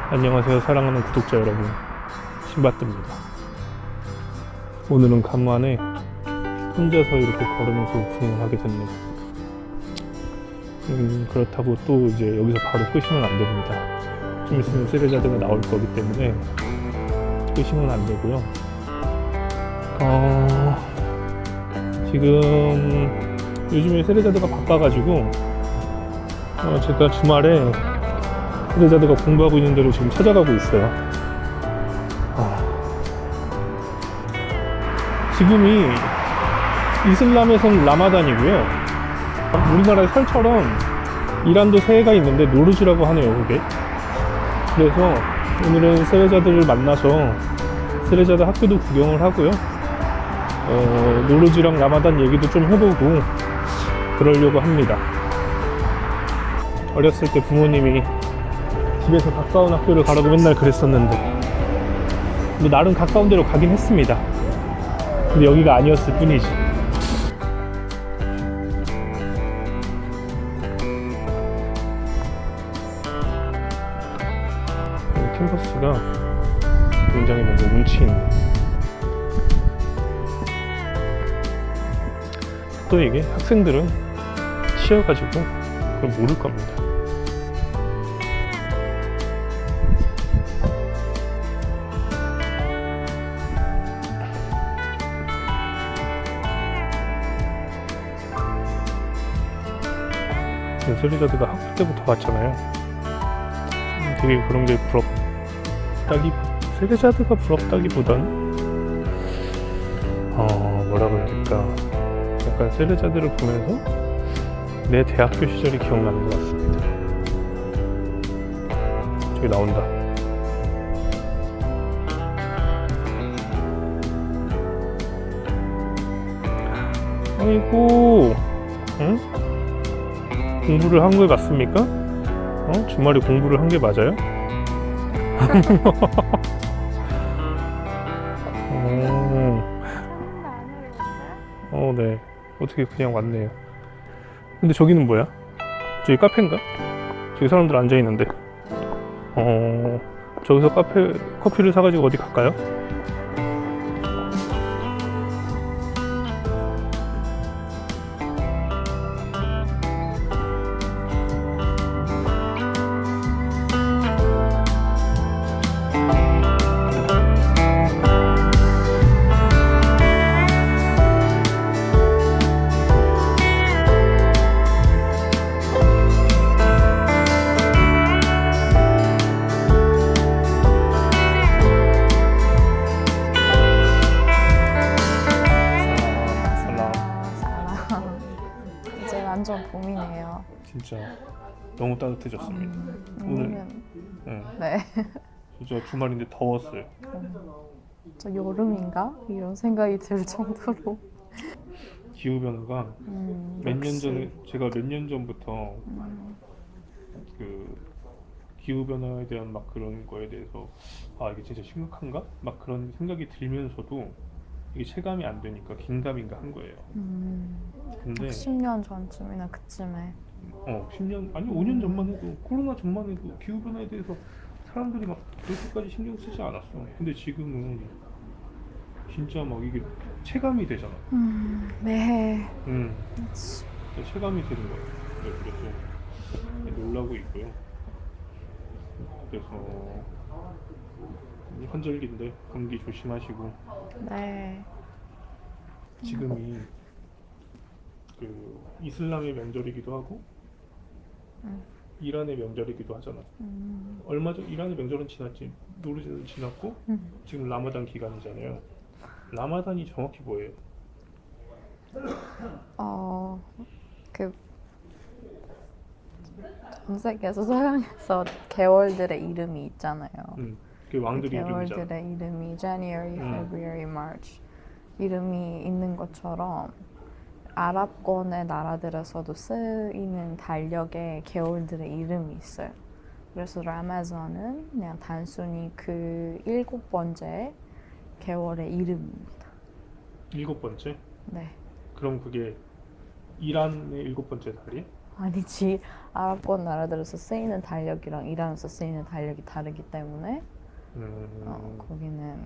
안녕하세요, 사랑하는 구독자 여러분, 신바트입니다. 오늘은 간만에 혼자서 이렇게 걸으면서 오프닝을 하게 됐네요. 그렇다고 또 이제 여기서 바로 끄시면 안 됩니다. 좀 있으면 세레자드가 나올 거기 때문에 끄시면 안 되고요. 지금 요즘에 세레자드가 바빠가지고 제가 주말에 세레자드가 공부하고 있는 데로 지금 찾아가고 있어요. 지금이 이슬람에선 라마단이고요. 우리나라의 설처럼 이란도 새해가 있는데 노르즈라고 하네요, 그게. 그래서 오늘은 세레자드를 만나서 세레자드 학교도 구경을 하고요. 노르즈랑 라마단 얘기도 좀 해보고 그러려고 합니다. 어렸을 때 부모님이 집에서 가까운 학교를 가라고 맨날 그랬었는데 근데 나름 가까운 데로 가긴 했습니다. 근데 여기가 아니었을 뿐이지. 캠퍼스가 굉장히 뭔가 운치 있네. 또 이게 학생들은 치여가지고 그걸 모를 겁니다. 세레자드가 학교 때부터 봤잖아요. 되게 그런 게 세레자드가 부럽다기보단 뭐라 그럴까, 약간 세레자드를 보면서 내 대학교 시절이 기억나는 것 같습니다. 저기 나온다. 아이고, 응? 공부를 한 게 맞습니까? 주말에 공부를 한 게 맞아요? 네. 어떻게 그냥 왔네요. 근데 저기는 뭐야? 저기 카페인가? 저기 사람들 앉아있는데. 저기서 커피를 사가지고 어디 갈까요? 이제 완전 봄이네요. 진짜 너무 따뜻해졌습니다. 오늘 네. 진짜 주말인데 더웠어요. 저 여름인가? 이런 생각이 들 정도로. 기후변화가 몇 년 전에, 제가 몇 년 전부터 그 기후변화에 대한 막 그런 거에 대해서 이게 진짜 심각한가? 막 그런 생각이 들면서도 이게 체감이 안 되니까 긴가민가 한 거예요. 근데 10년 전쯤이나 그쯤에 10년, 아니 5년 전만 해도, 코로나 전만 해도 기후변화에 대해서 사람들이 막 그렇게까지 신경 쓰지 않았어. 근데 지금은 진짜 막 이게 체감이 되잖아. 네. 체감이 되는 거예요. 그래서 놀라고 있고요. 그래서 환절기인데 감기 조심하시고. 네. 지금이 그 이슬람의 명절이기도 하고 이란의 명절이기도 하잖아. 얼마 전 이란의 명절은 지났지, 노르즈는 지났고 지금 라마단 기간이잖아요. 라마단이 정확히 뭐예요? 그 전 세계에서 서양에서 계월들의 이름이 있잖아요. 그 왕들의 이름이잖아. 계월들의 이름이 January, February, March 이름이 있는 것처럼 아랍권의 나라들에서도 쓰이는 달력에 계월들의 이름이 있어요. 그래서 라마잔은 그냥 단순히 그 7번째 계월의 이름입니다. 7번째? 네. 그럼 그게 이란의 7번째 달이에요? 아니지. 아랍권 나라들에서 쓰이는 달력이랑 이란에서 쓰이는 달력이 다르기 때문에 거기는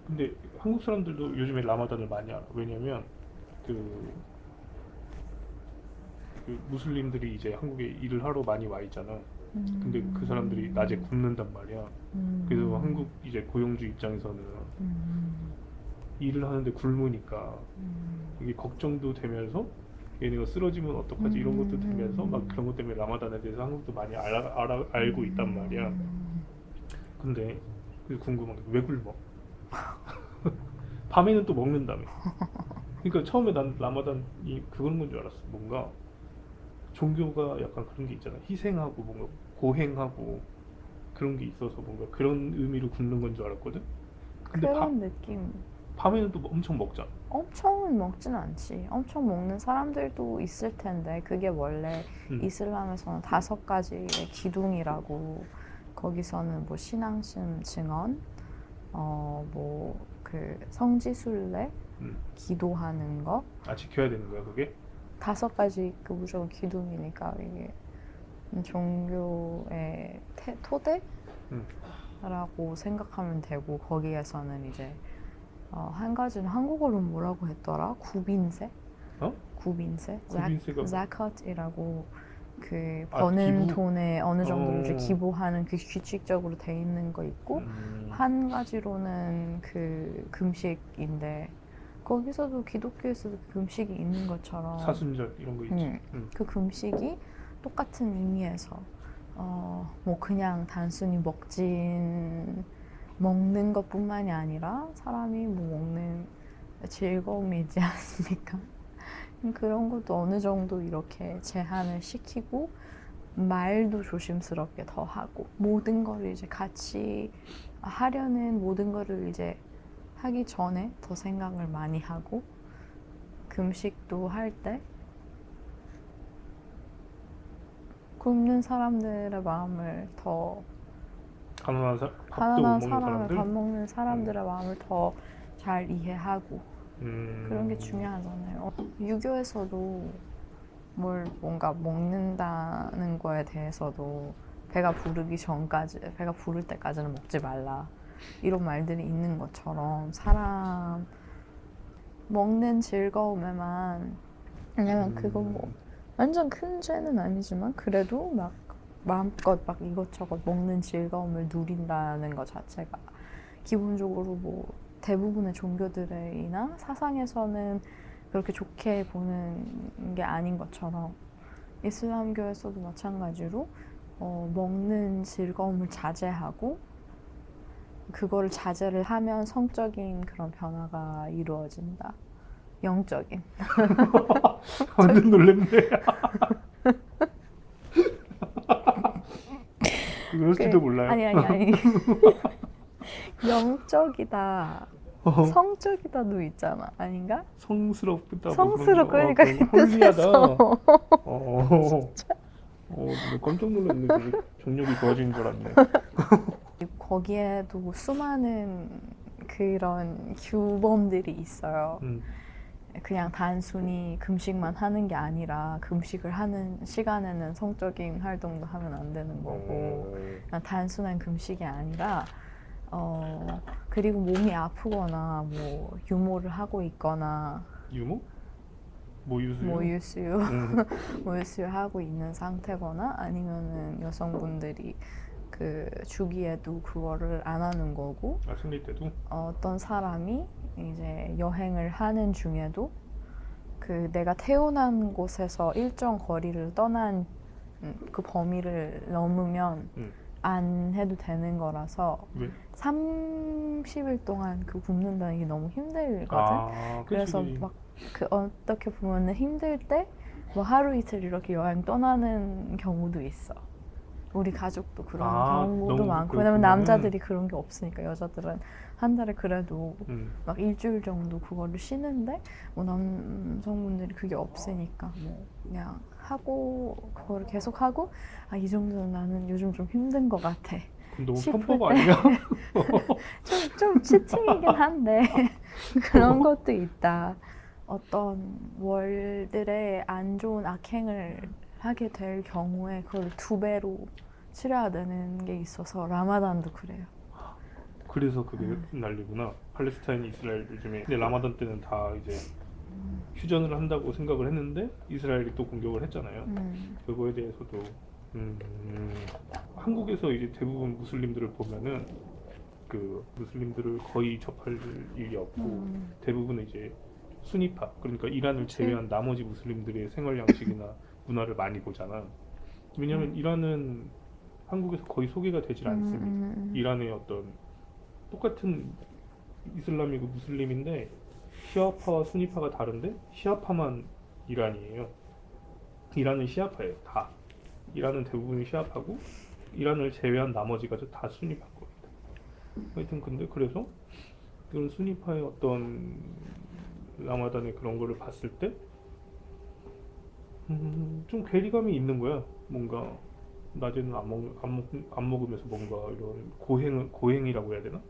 근데 한국 사람들도 요즘에 라마단을 많이 알아. 왜냐면 그, 그 무슬림들이 이제 한국에 일을 하러 많이 와 있잖아. 근데 그 사람들이 낮에 굶는단 말이야. 그래서 한국 이제 고용주 입장에서는 일을 하는데 굶으니까 이게 걱정도 되면서 얘네가 쓰러지면 어떡하지 이런 것도 되면서 막 그런 것 때문에 라마단에 대해서 한국도 많이 알고 있단 말이야. 근데 궁금한 게 왜 굶어? 밤에는 또 먹는다며. 그러니까 처음에 난 라마단이 그런 건 줄 알았어. 뭔가 종교가 약간 그런 게 있잖아. 희생하고 뭔가 고행하고 그런 게 있어서 뭔가 그런 의미로 굶는 건 줄 알았거든. 근데 그런 느낌. 밤에는 또 엄청 먹잖아. 엄청은 먹진 않지. 엄청 먹는 사람들도 있을 텐데 그게 원래 음. 이슬람에서는 5가지의 기둥이라고 거기서는 뭐 신앙심 증언, 뭐 그 성지순례, 기도하는 거 아 지켜야 되는 거야 그게? 5가지 그 무조건 기둥이니까 이게 종교의 토대라고 생각하면 되고 거기에서는 이제 한 가지는 한국어로 뭐라고 했더라? 구빈세? 어? 구빈세? 구빈세가 자컷이라고 그 아, 버는 기부? 돈에 어느 정도를 이제 어. 기부하는 그 규칙적으로 돼 있는 거 있고 한 가지로는 그 금식인데 거기서도 기독교에서도 그 금식이 있는 것처럼 사순절 이런 거 있지. 그 금식이 똑같은 의미에서 뭐 그냥 단순히 먹는 것뿐만이 아니라 사람이 뭐 먹는 즐거움이 있지 않습니까? 그런 것도 어느 정도 이렇게 제한을 시키고 말도 조심스럽게 더 하고 모든 거를 이제 같이 하려는 모든 거를 이제 하기 전에 더 생각을 많이 하고 금식도 할 때 굶는 사람들의 마음을 더 가난한 밥도 못 가난한 먹는 사람을 사람들. 밥 먹는 사람들의 마음을 더 잘 이해하고 그런 게 중요하잖아요. 유교에서도 뭔가 먹는다는 거에 대해서도 배가 부를 때까지는 먹지 말라 이런 말들이 있는 것처럼 사람 먹는 즐거움에만 왜냐면 그건 뭐 완전 큰 죄는 아니지만 그래도 막 마음껏 막 이것저것 먹는 즐거움을 누린다는 것 자체가 기본적으로 뭐 대부분의 종교들이나 사상에서는 그렇게 좋게 보는 게 아닌 것처럼 이슬람교에서도 마찬가지로 먹는 즐거움을 자제하고 그거를 자제를 하면 성적인 그런 변화가 이루어진다. 영적인. 완전 놀랬네. 그럴지도 몰라요. 아니. 영적이다. 성적이다도 있잖아. 아닌가? 성스럽다. 그러니까 그 홀리하다. 뜻에서. 깜짝 놀랐네. 정력이 좋아지는 줄 알았네. 거기에도 수많은 그런 규범들이 있어요. 그냥 단순히 금식만 하는 게 아니라 금식을 하는 시간에는 성적인 활동도 하면 안 되는 거고 그냥 단순한 금식이 아니라 그리고 몸이 아프거나 뭐 유모를 하고 있거나 유모? 모유수유? 모유수유 모유수유하고 있는 상태거나 아니면은 여성분들이 그 주기에도 그거를 안 하는 거고 아 생리 때도? 어떤 사람이 이제 여행을 하는 중에도 그 내가 태어난 곳에서 일정 거리를 떠난 그 범위를 넘으면 안 해도 되는 거라서 왜? 30일 동안 그 굶는다는 게 너무 힘들거든. 그래서 막 그 어떻게 보면은 힘들 때 뭐 하루 이틀 이렇게 여행 떠나는 경우도 있어. 우리 가족도 그런 경우도 많고 왜냐면 남자들이 그런 게 없으니까 여자들은 한 달에 그래도 막 일주일 정도 그거를 쉬는데 뭐 남성분들이 그게 없으니까 뭐 그냥 하고 그거를 계속 하고 이 정도는 나는 요즘 좀 힘든 것 같아. 너무 편법 아니야? 좀 치팅이긴 한데 그런 것도 있다. 어떤 월들의 안 좋은 악행을 하게 될 경우에 그걸 2배로 치러야 되는 게 있어서 라마단도 그래요. 그래서 그게 난리구나. 팔레스타인, 이스라엘 요즘에. 근데 라마단 때는 다 이제 휴전을 한다고 생각을 했는데 이스라엘이 또 공격을 했잖아요. 그거에 대해서도 한국에서 이제 대부분 무슬림들을 보면은 그 무슬림들을 거의 접할 일이 없고 대부분 이제 수니파, 그러니까 이란을 제외한 나머지 무슬림들의 생활 양식이나 문화를 많이 보잖아. 왜냐면 이란은 한국에서 거의 소개가 되질 않습니다. 이란의 어떤 똑같은 이슬람이고 무슬림인데 시아파와 수니파가 다른데 시아파만 이란이에요. 이란은 시아파예요. 다. 이란은 대부분이 시아파고 이란을 제외한 나머지가 다 수니파인 겁니다. 하여튼 근데 그래서 이런 수니파의 어떤 라마단의 그런 거를 봤을 때 좀 괴리감이 있는 거야. 뭔가 낮에는 안 먹으면서 뭔가 이런 고행이라고 해야 되나?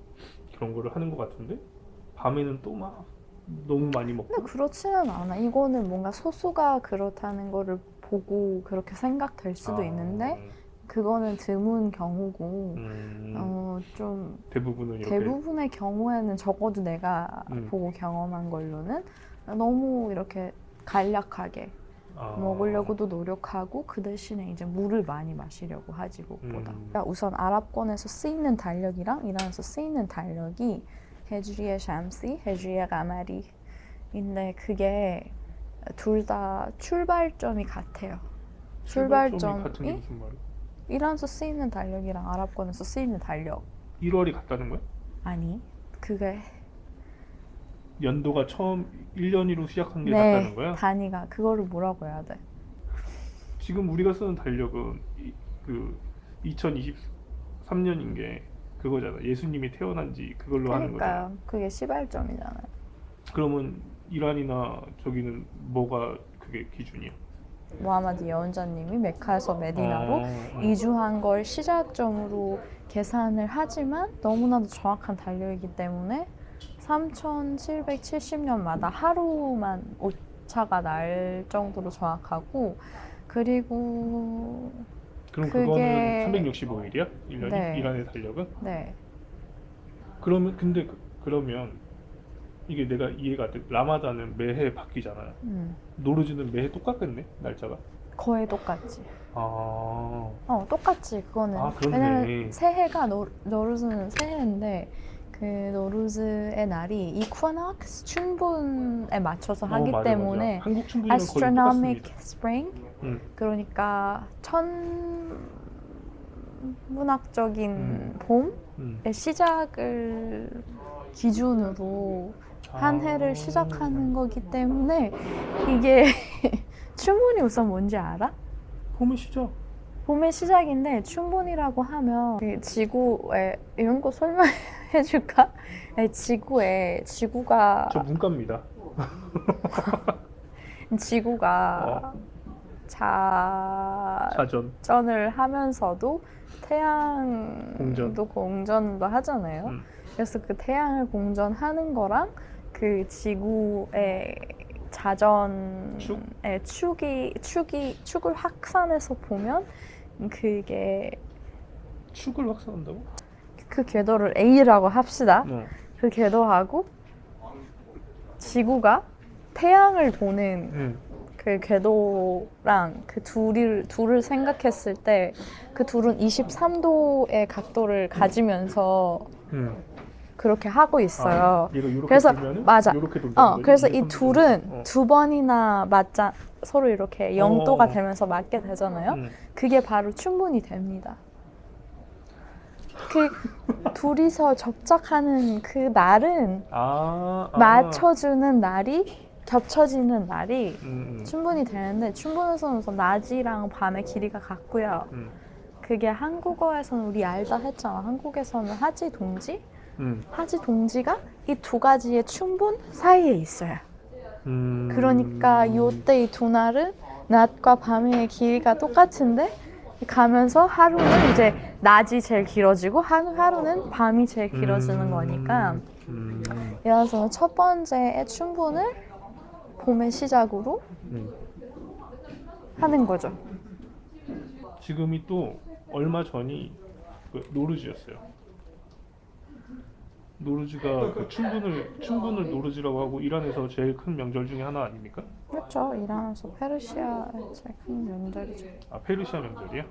그런 거를 하는 것 같은데 밤에는 또 막 너무 많이 먹고. 근데 그렇지는 않아. 이거는 뭔가 소수가 그렇다는 거를 보고 그렇게 생각될 수도 있는데 그거는 드문 경우고 좀 대부분은 이렇게 대부분의 경우에는 적어도 내가 보고 경험한 걸로는 너무 이렇게 간략하게 먹으려고도 노력하고 그 대신에 이제 물을 많이 마시려고 하지 무엇보다. 그러니까 우선 아랍권에서 쓰이는 달력이랑 이란에서 쓰이는 달력이 헤주리에 샴시, 헤주리에 가마리인데 그게 둘 다 출발점이 같아요. 출발점이 같은 게 무슨 말이야? 이란에서 쓰이는 달력이랑 아랍권에서 쓰이는 달력 1월이 같다는 거야? 아니 그게 연도가 처음 1년으로 시작한 게 네, 같다는 거야? 단위가 그거를 뭐라고 해야 돼? 지금 우리가 쓰는 달력은 그 2023년인 게 그거잖아. 예수님이 태어난 지 그걸로 하는 거잖아. 그러니까요. 그게 시발점이잖아요. 그러면 이란이나 저기는 뭐가 그게 기준이야? 무하마드 예언자님이 메카에서 메디나로 이주한 걸 시작점으로 계산을 하지만 너무나도 정확한 달력이기 때문에 3770년마다 하루만 오차가 날 정도로 정확하고 그리고 그럼 그게 그거는 365일이야? 1년이? 네. 이란의 달력은? 네. 그러면 근데 그러면 이게 내가 이해가 안 돼. 라마단은 매해 바뀌잖아요. 노르즈는 매해 똑같겠네, 날짜가? 거의 똑같지. 아, 똑같지. 그거는. 그렇네. 왜냐면 새해가 노르즈는 새해인데 그 노르즈의 날이 이퀴녹스 춘분에 맞춰서 하기 맞아, 때문에 맞아. 한국 춘분이랑 거의 astronomic 똑같습니다. spring 음. 그러니까 천문학적인 봄의 시작을 기준으로 한 해를 시작하는 거기 때문에 이게 춘분이 우선 뭔지 알아? 봄의 시작. 봄의 시작인데 춘분이라고 하면 그 지구에 이런 거 설명해 줄까? 지구가 저 문과입니다. 지구가 사전. 자전을 하면서도 태양도 공전도 하잖아요. 그래서 그 태양을 공전하는 거랑 그 지구의 자전의 축을 확산해서 보면 그게 축을 확산한다고? 그 궤도를 A라고 합시다. 그 궤도하고 지구가 태양을 도는 그 궤도랑 그 둘을 생각했을 때 그 둘은 23도의 각도를 가지면서 그렇게 하고 있어요. 그래서 맞아. 그래서 이 둘은 두 번이나 서로 이렇게 0도가 되면서 맞게 되잖아요. 그게 바로 춘분이 됩니다. 그 둘이서 접촉하는 그 날은 맞춰주는 날이 겹쳐지는 날이 춘분이 되는데 춘분에서는 우선 낮이랑 밤의 길이가 같고요. 그게 한국어에서는 우리 알다 했잖아. 한국에서는 하지 동지? 하지 동지가 이 두 가지의 춘분 사이에 있어요. 그러니까 이때 이 두 날은 낮과 밤의 길이가 똑같은데 가면서 하루는 이제 낮이 제일 길어지고 하루는 밤이 제일 길어지는 거니까 이래서 첫 번째의 춘분을 봄의 시작으로 하는 거죠. 지금이 또 얼마 전이 그 노르즈였어요. 노르즈가 그 춘분을 노르즈라고 하고 이란에서 제일 큰 명절 중에 하나 아닙니까? 그렇죠. 이란에서 페르시아의 제일 큰 명절이죠. 아, 페르시아 명절이야?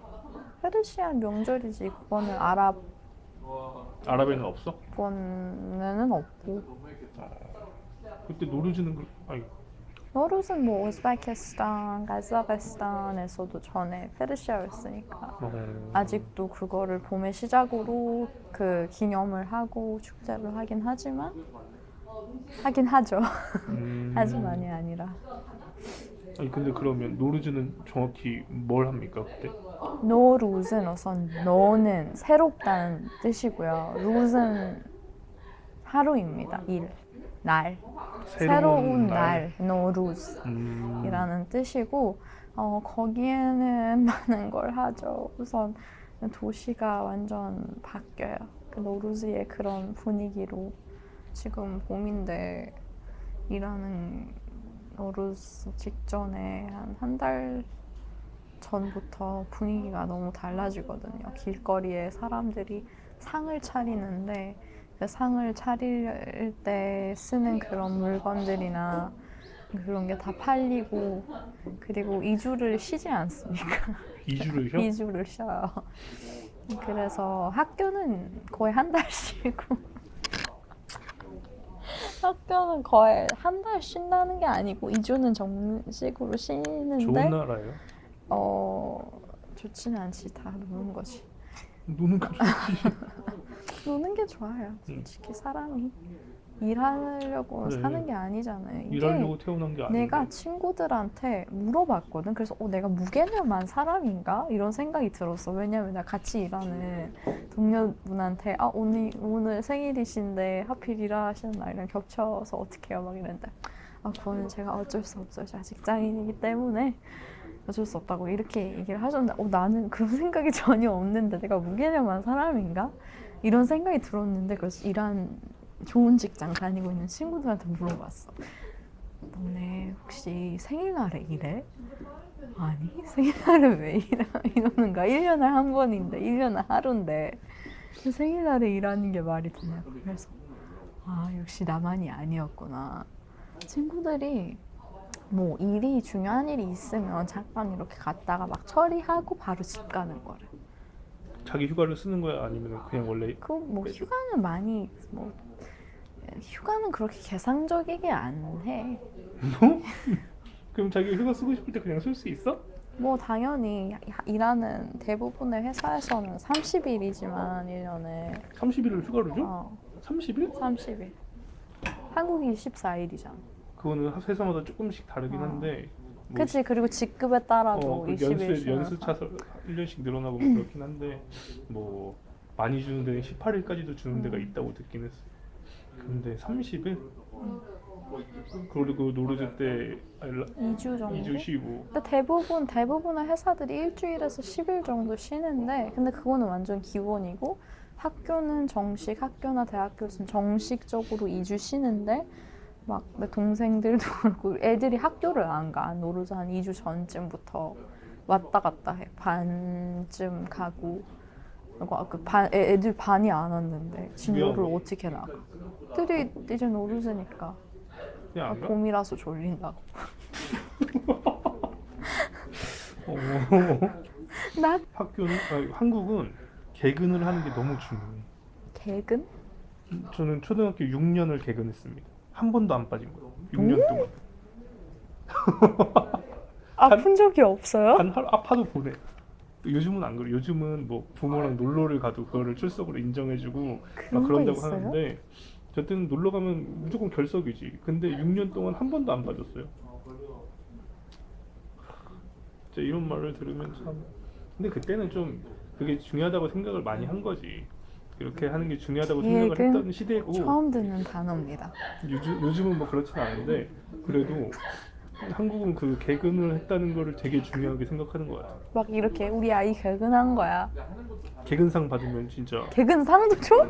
페르시아 명절이지. 그거는 아랍에는 없어? 아랍권에는 없고. 그때 노르즈는 아니 노르즈는 뭐 우즈베키스탄, 카자흐스탄에서도 전에 페르시아였으니까 아직도 그거를 봄의 시작으로 그 기념을 하고 축제를 하긴 하지만 하긴 하죠. 하지만이 아니라. 아니 근데 그러면 노르즈는 정확히 뭘 합니까 그때? 노루즈는 우선 노는 새롭다는 뜻이고요. 루즈는 하루입니다. 일, 날. 새로운 날, 노루즈이라는 뜻이고 거기에는 많은 걸 하죠. 우선 도시가 완전 바뀌어요. 그 노루즈의 그런 분위기로 지금 봄인데 일하는 노루즈 직전에 한 달 전부터 분위기가 너무 달라지거든요. 길거리에 사람들이 상을 차리는데 그 상을 차릴 때 쓰는 그런 물건들이나 그런 게 다 팔리고 그리고 2주를 쉬지 않습니까? 2주를 쉬어? 2주를 쉬어요. 그래서 학교는 거의 한 달 쉬고 학교는 거의 한 달 쉰다는 게 아니고 2주는 정식으로 쉬는데 좋은 나라예요? 좋지는 않지. 다 노는 거지. 노는 거 좋지. 노는 게 좋아요. 솔직히 사람이 일하려고 그래. 사는 게 아니잖아요. 이게 일하려고 태어난 게 아닌데. 내가 친구들한테 물어봤거든. 그래서 내가 무개념한 사람인가? 이런 생각이 들었어. 왜냐면 나 같이 일하는 동료분한테 오늘 생일이신데 하필 일하시는 날이랑 겹쳐서 어떻게 해요? 막 이랬는데 그거는 제가 어쩔 수 없어요. 제가 직장인이기 때문에 어쩔 수 없다고 이렇게 얘기를 하셨는데 나는 그런 생각이 전혀 없는데 내가 무개념한 사람인가? 이런 생각이 들었는데 그래서 좋은 직장 다니고 있는 친구들한테 물어봤어. 너네 혹시 생일날에 일해? 아니 생일날에 왜 일해? 이러는가? 1년에 한 번인데 1년에 하루인데 생일날에 일하는 게 말이 되냐고. 그래서 역시 나만이 아니었구나. 친구들이 뭐 중요한 일이 있으면 잠깐 이렇게 갔다가 막 처리하고 바로 집 가는 거래. 자기 휴가를 쓰는 거야 아니면 그냥 원래? 뭐 휴가는 많이 휴가는 그렇게 계산적이게 안 해. 뭐? 그럼 자기 휴가 쓰고 싶을 때 그냥 쓸 수 있어? 뭐 당연히 일하는 대부분의 회사에서는 30일이지만 1년에 30일을 휴가를 줘? 30일? 30일. 한국이 14일이잖아. 그거는 회사마다 조금씩 다르긴 한데 뭐 그치. 그리고 직급에 따라도 그 20일 연수 차서 1년씩 늘어나고 뭐 그렇긴 한데 뭐 많이 주는 데는 18일까지도 주는 데가 있다고 듣긴 했어. 근데 30일? 그리고 노르즈 때 2주 정도? 2주 쉬고. 근데 대부분의 회사들이 일주일에서 10일 정도 쉬는데 근데 그거는 완전 기본이고 학교나 대학교는 정식적으로 2주 쉬는데 막 내 동생들도 그렇고 애들이 학교를 안 가. 노르즈 한 2주 전쯤부터 왔다 갔다 해. 반쯤 가고 애들 반이 안 왔는데 진로를 어떻게 나가. 애들이 이제 노르즈니까 그냥 안 가? 봄이라서 졸린다고. 한국은 개근을 하는 게 너무 중요해. 개근? 저는 초등학교 6년을 개근했습니다. 한 번도 안 빠진 거예요. 6년 동안. 아픈 적이 없어요? 한 하루 아파도 보내. 요즘은 안 그래. 요즘은 뭐 부모랑 놀러를 가도 그거를 출석으로 인정해주고 막 그런다고 있어요? 하는데 저 때는 놀러 가면 무조건 결석이지. 근데 6년 동안 한 번도 안 빠졌어요. 진짜 이런 말을 들으면 참. 근데 그때는 좀 그게 중요하다고 생각을 많이 한 거지. 이렇게 하는 게 중요하다고 생각을 했던 시대고. 처음 듣는 단어입니다. 요즘은 뭐 그렇진 않은데 그래도 한국은 그 개근을 했다는 거를 되게 중요하게 생각하는 것 같아. 막 이렇게 우리 아이 개근한 거야. 개근상 받으면 진짜 개근상도 줘?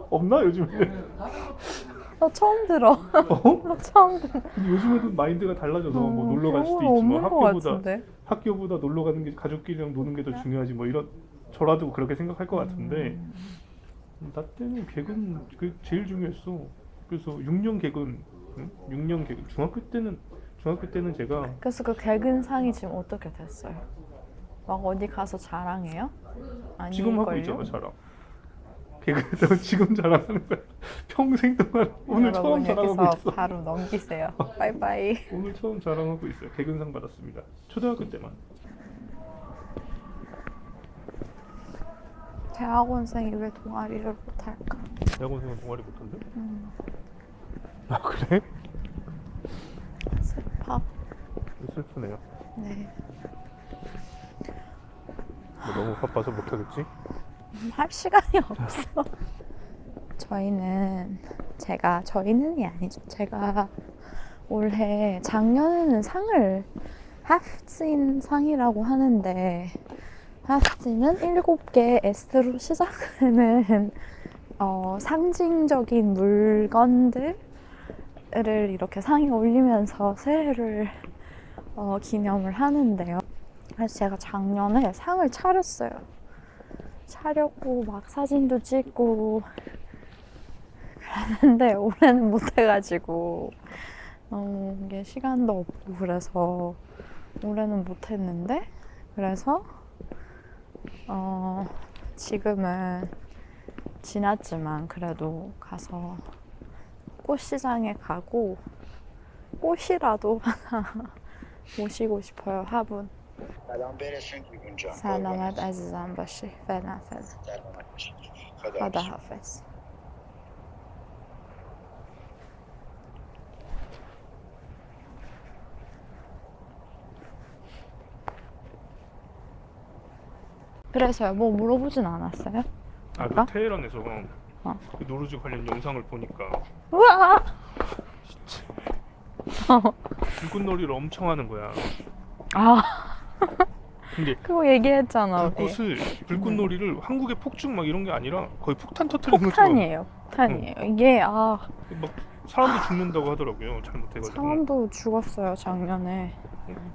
없나 요즘에? 나 처음 들어. 어? 나 처음 들어. 근데 요즘에도 마인드가 달라져서 뭐 놀러 갈 수도 경우가 있지만 없는 것 같은데. 학교보다 놀러 가는 게 가족끼리랑 노는 게 더 중요하지 뭐 이런 저라도 그렇게 생각할 것 같은데 나 때는 개근 그 제일 중요했어. 그래서 6년 개근, 응? 6년 개근. 중학교 때는 제가 그래서 그 개근상이 지금 어떻게 됐어요? 막 어디 가서 자랑해요? 지금 하고 아닐걸요? 있잖아 자랑. 개근했다고 지금 자랑하는 거야. 평생 동안 오늘 처음 여러분 자랑하고 여기서 있어. 바로 넘기세요. 빠이빠이. 오늘 처음 자랑하고 있어요. 개근상 받았습니다. 초등학교 때만. 대학원생이 왜 동아리를 못할까? 대학원생은 동아리 못한대? 아 그래? 슬퍼. 슬프네요. 네. 뭐 너무 바빠서 못하겠지? 할 시간이 없어. 저희는이 아니죠. 제가 올해 작년에는 상을 하프진 상이라고 하는데 하프진은 7개 S로 시작하는 상징적인 물건들을 이렇게 상에 올리면서 새해를 기념을 하는데요. 그래서 제가 작년에 상을 차렸어요. 차렸고 막 사진도 찍고 그랬는데 올해는 못해가지고 너무 이게 시간도 없고 그래서 올해는 못했는데 그래서 지금은 지났지만 그래도 가서 꽃시장에 가고 꽃이라도 하나 모시고 싶어요. 화분. سلام برسون دیگون جان سلامت عزیزم باشی. فعلا سلامت باشی خدا حافظ. 그래서요. 뭐 물어보진 않았어요? 아, 아까? 그 테헤란에서 그 노르즈 관련 영상을 보니까 우와! 불꽃놀이를 엄청 하는 거야. 아, 근데 그거 얘기했잖아. 우리. 불꽃놀이를 한국의 폭죽 막 이런 게 아니라 거의 폭탄 터뜨리는 것처럼 폭탄이에요. 이게 막 사람도 죽는다고 하더라고요. 잘못해가지고. 사람도 죽었어요. 작년에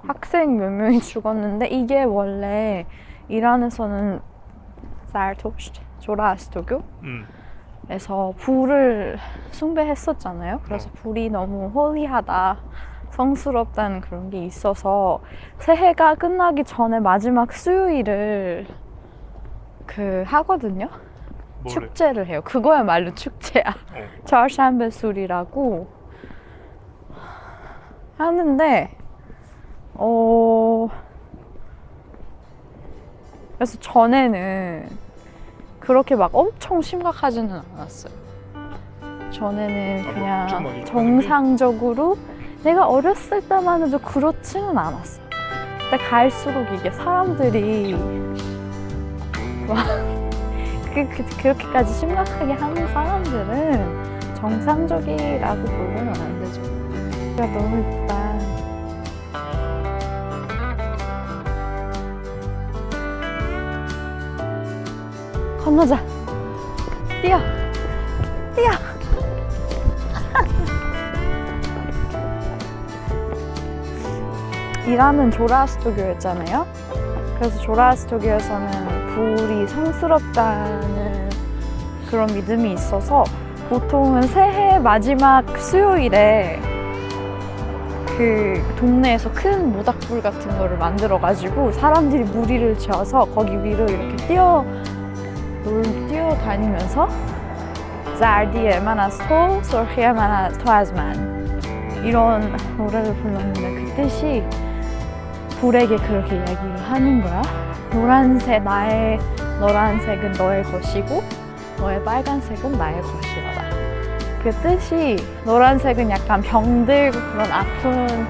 학생 몇 명이 죽었는데 이게 원래 이란에서는 자르토슈트 조라스토교에서 불을 숭배했었잖아요. 그래서 불이 너무 홀리하다, 성스럽다는 그런 게 있어서 새해가 끝나기 전에 마지막 수요일을 하거든요. 뭐래? 축제를 해요. 그거야말로 축제야. çarşamba 술이라고 하는데 그래서 전에는 그렇게 막 엄청 심각하지는 않았어요. 전에는 막 그냥 좀 많이 정상적으로 내가 어렸을 때만 해도 그렇지는 않았어. 근데 갈수록 이게 사람들이 막 그렇게까지 심각하게 하는 사람들은 정상적이라고 보면 안 되죠. 야, 너무 예쁘다. 건너자. 뛰어. 뛰어. 이란은 조라스토교였잖아요. 그래서 조라스토교에서는 불이 성스럽다는 그런 믿음이 있어서 보통은 새해 마지막 수요일에 그 동네에서 큰 모닥불 같은 거를 만들어 가지고 사람들이 무리를 지어서 거기 위로 이렇게 뛰어다니면서 زردی من از تو سرخی من از تو از من 이런 노래를 불렀는데 그 뜻이 불에게 그렇게 이야기를 하는 거야. 너란색은 너의 것이고 너의 빨간색은 나의 것이로다. 그 뜻이 노란색은 약간 병들고 그런 아픈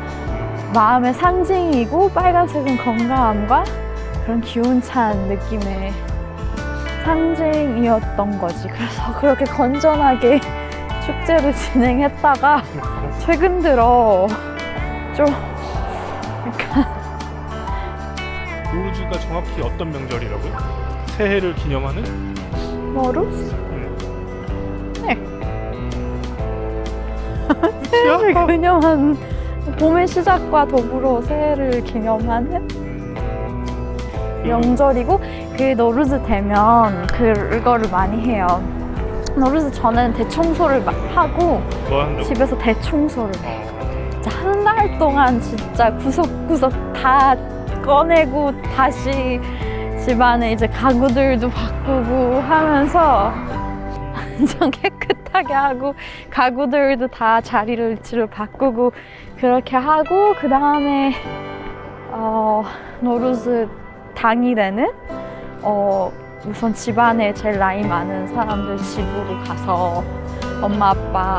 마음의 상징이고 빨간색은 건강함과 그런 기운찬 느낌의 상징이었던 거지. 그래서 그렇게 건전하게 축제를 진행했다가 최근 들어 좀 약간 노르즈가 정확히 어떤 명절이라고요? 새해를 기념하는? 머루스? 네. 새해를 기념한 봄의 시작과 더불어 새해를 기념하는 명절이고 그 노르즈 되면 그거를 많이 해요. 노르즈 전에는 대청소를 막 하고 뭐 한다고? 집에서 대청소를 해요. 진짜 한 달 동안 진짜 구석구석 다 꺼내고 다시 집안에 이제 가구들도 바꾸고 하면서 완전 깨끗하게 하고 가구들도 다 자리를 위치를 바꾸고 그렇게 하고 그 다음에 노르즈 당일에는 우선 집안에 제일 나이 많은 사람들 집으로 가서 엄마 아빠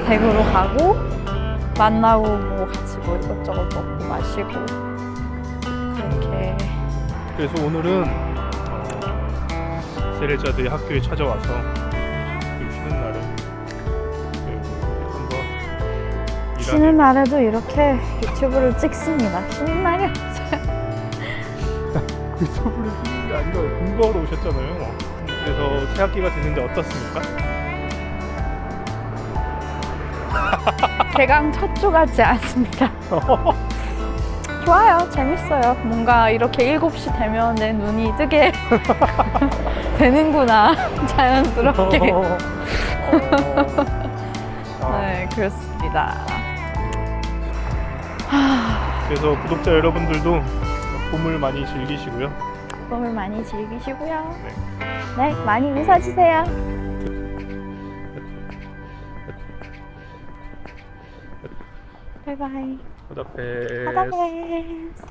댁으로 가고 만나고 뭐 같이 뭐 이것저것 먹고 마시고 그렇게. 그래서 오늘은 세례자들이 학교에 찾아와서 그 쉬는 날에 한번 쉬는 날에도 이렇게 유튜브를 찍습니다. 쉬는 날이 유튜브를 찍는 게 아니라 공부하러 오셨잖아요. 그래서 새 학기가 됐는데 어떻습니까? 개강 첫 주 같지 않습니다. 좋아요. 재밌어요. 뭔가 이렇게 7시 되면 내 눈이 뜨게 되는구나. 자연스럽게. 네, 그렇습니다. 그래서 구독자 여러분들도 봄을 많이 즐기시고요. 봄을 많이 즐기시고요. 네. 네, 많이 웃어주세요. 바이바이. 하다페. 하다베스.